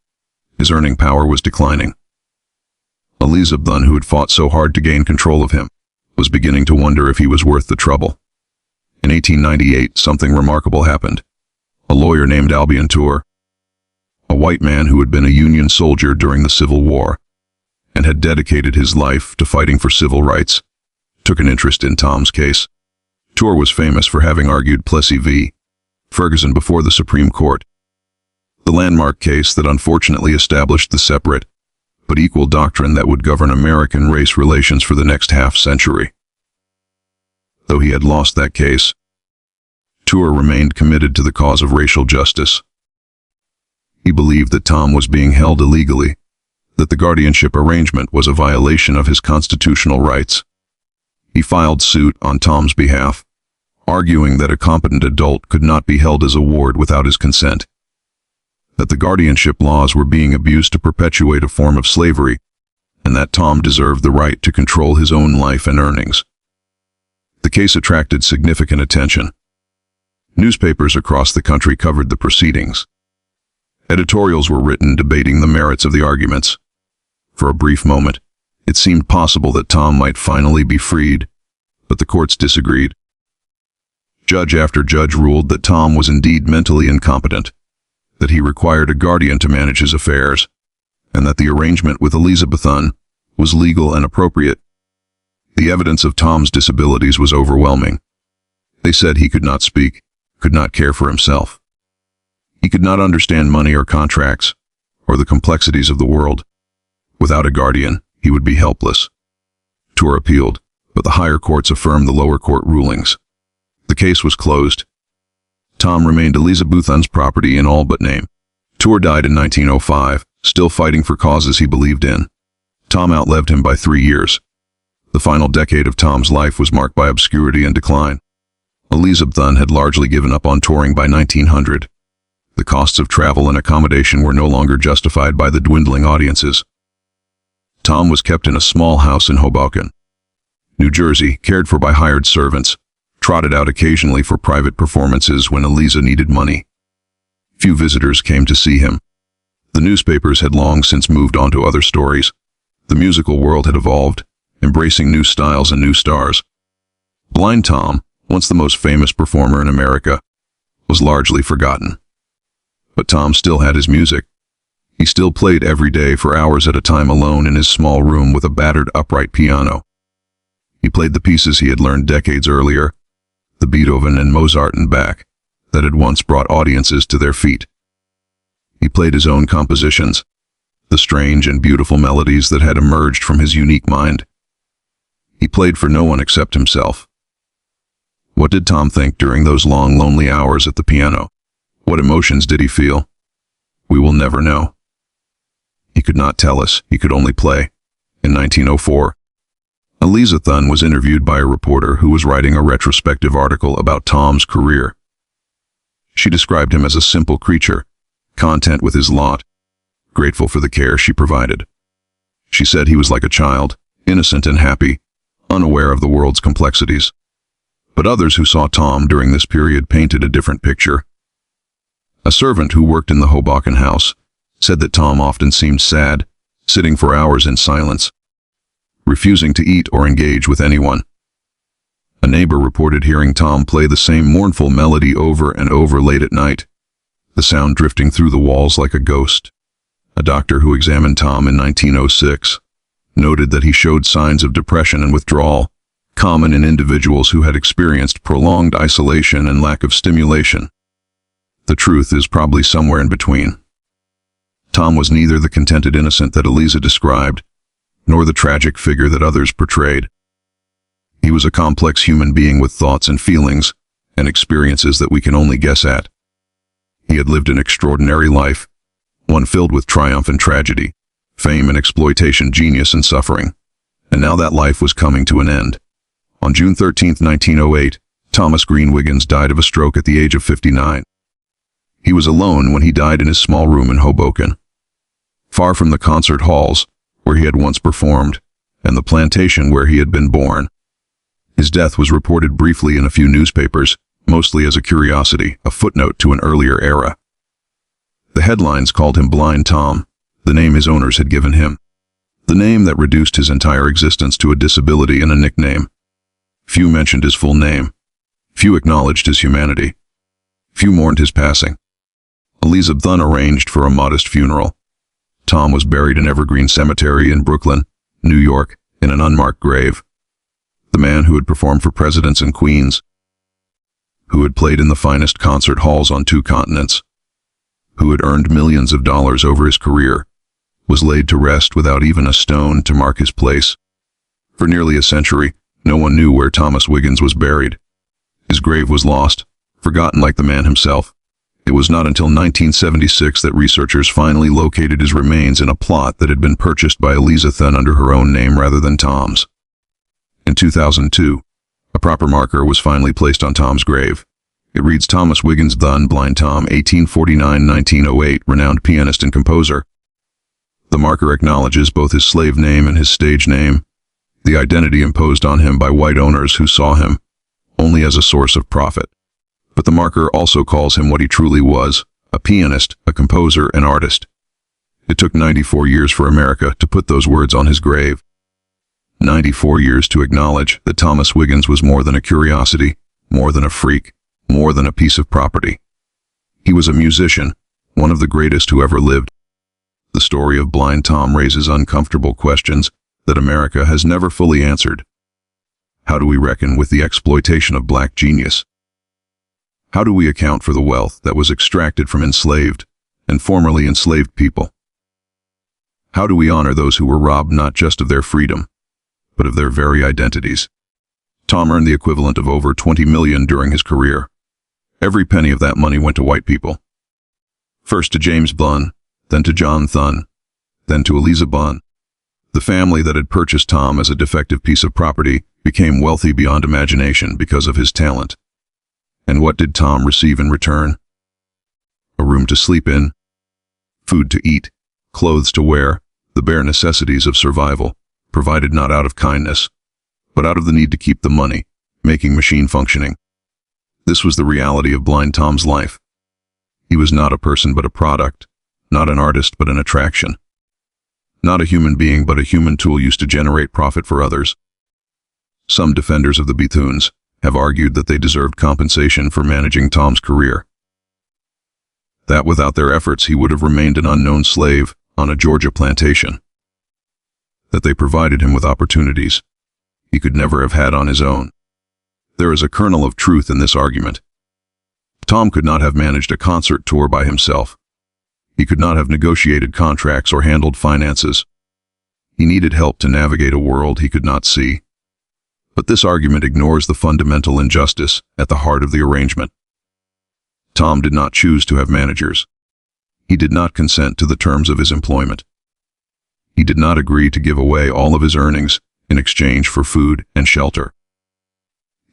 His earning power was declining. Eliza Thun, who had fought so hard to gain control of him, was beginning to wonder if he was worth the trouble. In 1898, something remarkable happened. A lawyer named Albion Tour, a white man who had been a Union soldier during the Civil War and had dedicated his life to fighting for civil rights, took an interest in Tom's case. Tour was famous for having argued Plessy v. Ferguson before the Supreme Court, the landmark case that unfortunately established the separate but equal doctrine that would govern American race relations for the next half-century. Though he had lost that case, Tour remained committed to the cause of racial justice. He believed that Tom was being held illegally, that the guardianship arrangement was a violation of his constitutional rights. He filed suit on Tom's behalf, arguing that a competent adult could not be held as a ward without his consent, that the guardianship laws were being abused to perpetuate a form of slavery, and that Tom deserved the right to control his own life and earnings. The case attracted significant attention. Newspapers across the country covered the proceedings. Editorials were written debating the merits of the arguments. For a brief moment, it seemed possible that Tom might finally be freed, but the courts disagreed. Judge after judge ruled that Tom was indeed mentally incompetent, that he required a guardian to manage his affairs, and that the arrangement with Eliza Thun was legal and appropriate. The evidence of Tom's disabilities was overwhelming. They said he could not speak, could not care for himself. He could not understand money or contracts, or the complexities of the world. Without a guardian, he would be helpless. Tour appealed, but the higher courts affirmed the lower court rulings. The case was closed. Tom remained Eliza Thun's property in all but name. Tour died in 1905, still fighting for causes he believed in. Tom outlived him by 3 years. The final decade of Tom's life was marked by obscurity and decline. Elizabeth had largely given up on touring by 1900. The costs of travel and accommodation were no longer justified by the dwindling audiences. Tom was kept in a small house in Hoboken, New Jersey, cared for by hired servants, trotted out occasionally for private performances when Eliza needed money. Few visitors came to see him. The newspapers had long since moved on to other stories. The musical world had evolved, embracing new styles and new stars. Blind Tom, once the most famous performer in America, was largely forgotten. But Tom still had his music. He still played every day for hours at a time alone in his small room with a battered upright piano. He played the pieces he had learned decades earlier, the Beethoven and Mozart and Bach, that had once brought audiences to their feet. He played his own compositions, the strange and beautiful melodies that had emerged from his unique mind. He played for no one except himself. What did Tom think during those long, lonely hours at the piano? What emotions did he feel? We will never know. He could not tell us, he could only play. In 1904, Elizabeth was interviewed by a reporter who was writing a retrospective article about Tom's career. She described him as a simple creature, content with his lot, grateful for the care she provided. She said he was like a child, innocent and happy, unaware of the world's complexities. But others who saw Tom during this period painted a different picture. A servant who worked in the Hoboken house said that Tom often seemed sad, sitting for hours in silence, refusing to eat or engage with anyone. A neighbor reported hearing Tom play the same mournful melody over and over late at night, the sound drifting through the walls like a ghost. A doctor who examined Tom in 1906 noted that he showed signs of depression and withdrawal, common in individuals who had experienced prolonged isolation and lack of stimulation. The truth is probably somewhere in between. Tom was neither the contented innocent that Eliza described, nor the tragic figure that others portrayed. He was a complex human being with thoughts and feelings and experiences that we can only guess at. He had lived an extraordinary life, one filled with triumph and tragedy, fame and exploitation, genius and suffering. And now that life was coming to an end. On June 13, 1908, Thomas Green Wiggins died of a stroke at the age of 59. He was alone when he died in his small room in Hoboken, far from the concert halls where he had once performed and the plantation where he had been born. His death was reported briefly in a few newspapers, mostly as a curiosity, a footnote to an earlier era. The headlines called him Blind Tom, the name his owners had given him, the name that reduced his entire existence to a disability and a nickname. Few mentioned his full name. Few acknowledged his humanity. Few mourned his passing. Elizabeth arranged for a modest funeral. Tom was buried in Evergreen Cemetery in Brooklyn, New York, in an unmarked grave. The man who had performed for presidents and queens, who had played in the finest concert halls on 2 continents, who had earned millions of dollars over his career, was laid to rest without even a stone to mark his place. For nearly a century, no one knew where Thomas Wiggins was buried. His grave was lost, forgotten like the man himself. It was not until 1976 that researchers finally located his remains in a plot that had been purchased by Elizabeth under her own name rather than Tom's. In 2002, a proper marker was finally placed on Tom's grave. It reads Thomas Wiggins Blind Tom, 1849-1908, renowned pianist and composer. The marker acknowledges both his slave name and his stage name, the identity imposed on him by white owners who saw him only as a source of profit. But the marker also calls him what he truly was, a pianist, a composer, an artist. It took 94 years for America to put those words on his grave. 94 years to acknowledge that Thomas Wiggins was more than a curiosity, more than a freak, more than a piece of property. He was a musician, one of the greatest who ever lived. The story of Blind Tom raises uncomfortable questions that America has never fully answered. How do we reckon with the exploitation of black genius? How do we account for the wealth that was extracted from enslaved and formerly enslaved people? How do we honor those who were robbed not just of their freedom, but of their very identities? Tom earned the equivalent of over $20 million during his career. Every penny of that money went to white people. First to James Blunn, then to John Thun, then to Eliza Bunn. The family that had purchased Tom as a defective piece of property became wealthy beyond imagination because of his talent. And what did Tom receive in return? A room to sleep in, food to eat, clothes to wear, the bare necessities of survival, provided not out of kindness, but out of the need to keep the money, making machine functioning. This was the reality of Blind Tom's life. He was not a person but a product, not an artist but an attraction. Not a human being but a human tool used to generate profit for others. Some defenders of the Bethunes have argued that they deserved compensation for managing Tom's career. That without their efforts he would have remained an unknown slave on a Georgia plantation. That they provided him with opportunities he could never have had on his own. There is a kernel of truth in this argument. Tom could not have managed a concert tour by himself. He could not have negotiated contracts or handled finances. He needed help to navigate a world he could not see. But this argument ignores the fundamental injustice at the heart of the arrangement. Tom did not choose to have managers. He did not consent to the terms of his employment. He did not agree to give away all of his earnings in exchange for food and shelter.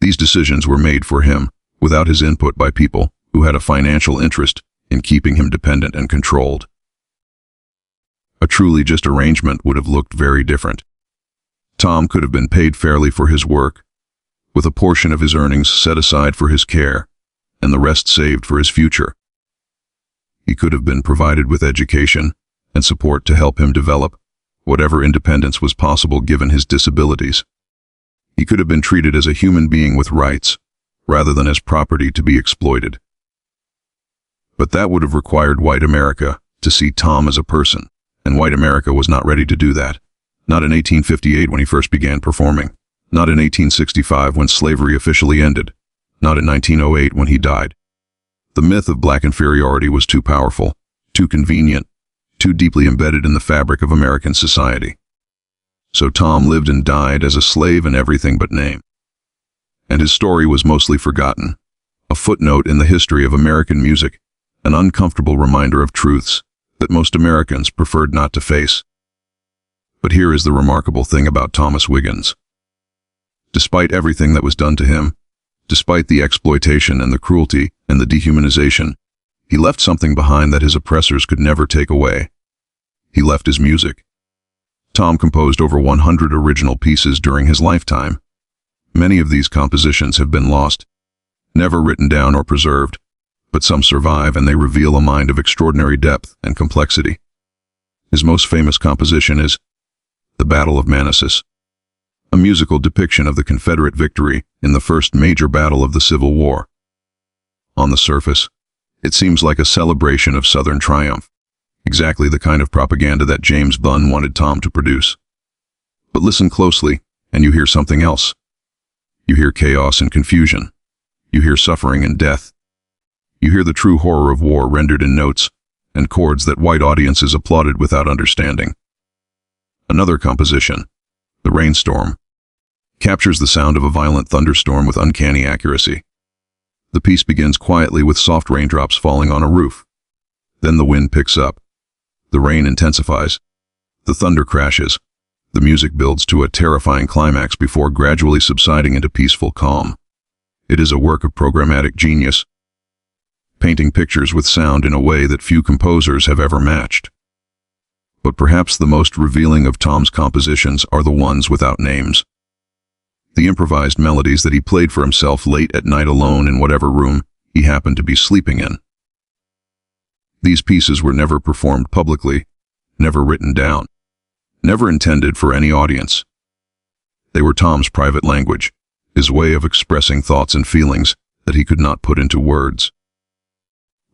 These decisions were made for him without his input by people who had a financial interest in keeping him dependent and controlled. A truly just arrangement would have looked very different. Tom could have been paid fairly for his work, with a portion of his earnings set aside for his care, and the rest saved for his future. He could have been provided with education and support to help him develop whatever independence was possible given his disabilities. He could have been treated as a human being with rights, rather than as property to be exploited. But that would have required white America to see Tom as a person, and white America was not ready to do that. Not in 1858 when he first began performing, not in 1865 when slavery officially ended, not in 1908 when he died. The myth of black inferiority was too powerful, too convenient, too deeply embedded in the fabric of American society. So Tom lived and died as a slave in everything but name. And his story was mostly forgotten, a footnote in the history of American music, an uncomfortable reminder of truths that most Americans preferred not to face. But here is the remarkable thing about Thomas Wiggins. Despite everything that was done to him, despite the exploitation and the cruelty and the dehumanization, he left something behind that his oppressors could never take away. He left his music. Tom composed over 100 original pieces during his lifetime. Many of these compositions have been lost, never written down or preserved, but some survive and they reveal a mind of extraordinary depth and complexity. His most famous composition is The Battle of Manassas, a musical depiction of the Confederate victory in the first major battle of the Civil War. On the surface, it seems like a celebration of Southern triumph, exactly the kind of propaganda that James Bunn wanted Tom to produce. But listen closely, and you hear something else. You hear chaos and confusion. You hear suffering and death. You hear the true horror of war rendered in notes and chords that white audiences applauded without understanding. Another composition, The Rainstorm, captures the sound of a violent thunderstorm with uncanny accuracy. The piece begins quietly with soft raindrops falling on a roof. Then the wind picks up. The rain intensifies. The thunder crashes. The music builds to a terrifying climax before gradually subsiding into peaceful calm. It is a work of programmatic genius, painting pictures with sound in a way that few composers have ever matched. But perhaps the most revealing of Tom's compositions are the ones without names. The improvised melodies that he played for himself late at night alone in whatever room he happened to be sleeping in. These pieces were never performed publicly, never written down, never intended for any audience. They were Tom's private language, his way of expressing thoughts and feelings that he could not put into words.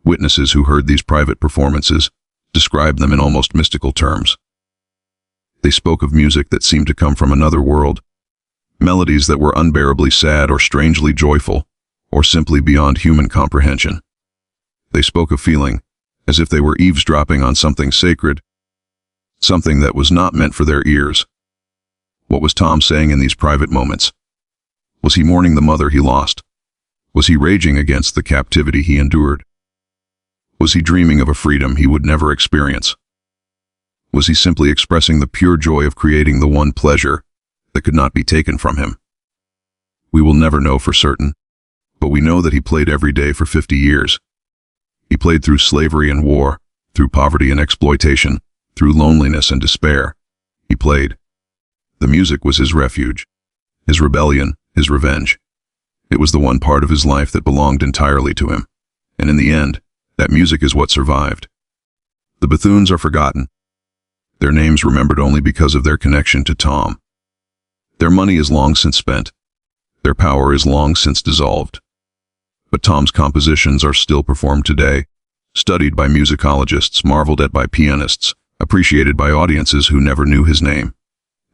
Witnesses who heard these private performances described them in almost mystical terms. They spoke of music that seemed to come from another world, melodies that were unbearably sad or strangely joyful, or simply beyond human comprehension. They spoke of feeling as if they were eavesdropping on something sacred, something that was not meant for their ears. What was Tom saying in these private moments? Was he mourning the mother he lost? Was he raging against the captivity he endured? Was he dreaming of a freedom he would never experience? Was he simply expressing the pure joy of creating the one pleasure that could not be taken from him? We will never know for certain, but we know that he played every day for 50 years. He played through slavery and war, through poverty and exploitation, through loneliness and despair. He played. The music was his refuge, his rebellion, his revenge. It was the one part of his life that belonged entirely to him, and in the end, that music is what survived. The Bethunes are forgotten, their names remembered only because of their connection to Tom. Their money is long since spent, their power is long since dissolved. But Tom's compositions are still performed today, studied by musicologists, marveled at by pianists, appreciated by audiences who never knew his name.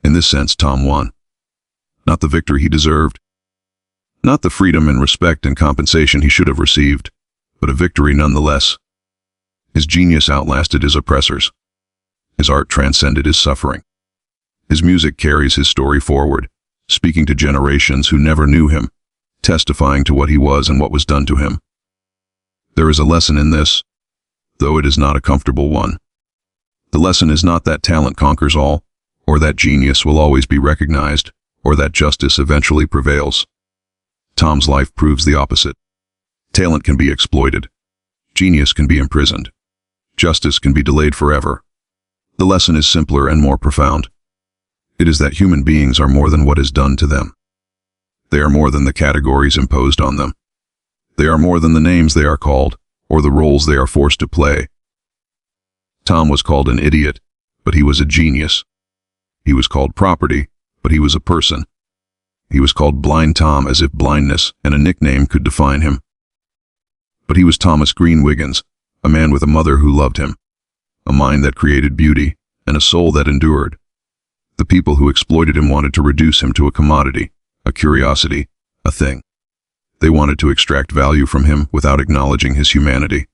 In this sense, Tom won. Not the victory he deserved, not the freedom and respect and compensation he should have received, but a victory nonetheless. His genius outlasted his oppressors. His art transcended his suffering. His music carries his story forward, speaking to generations who never knew him, testifying to what he was and what was done to him. There is a lesson in this, though it is not a comfortable one. The lesson is not that talent conquers all, or that genius will always be recognized, or that justice eventually prevails. Tom's life proves the opposite. Talent can be exploited. Genius can be imprisoned. Justice can be delayed forever. The lesson is simpler and more profound. It is that human beings are more than what is done to them. They are more than the categories imposed on them. They are more than the names they are called, or the roles they are forced to play. Tom was called an idiot, but he was a genius. He was called property, but he was a person. He was called Blind Tom as if blindness and a nickname could define him. But he was Thomas Green Wiggins, a man with a mother who loved him, a mind that created beauty, and a soul that endured. The people who exploited him wanted to reduce him to a commodity, a curiosity, a thing. They wanted to extract value from him without acknowledging his humanity.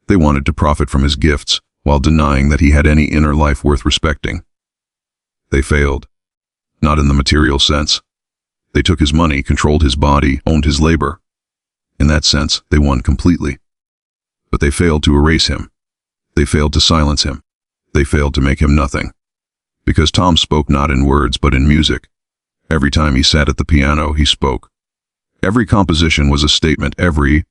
They wanted to profit from his gifts while denying that he had any inner life worth respecting. They failed. Not in the material sense. They took his money, controlled his body, owned his labor. In that sense, they won completely. But they failed to erase him. They failed to silence him. They failed to make him nothing. Because Tom spoke not in words but in music. Every time he sat at the piano, he spoke. Every composition was a statement. Every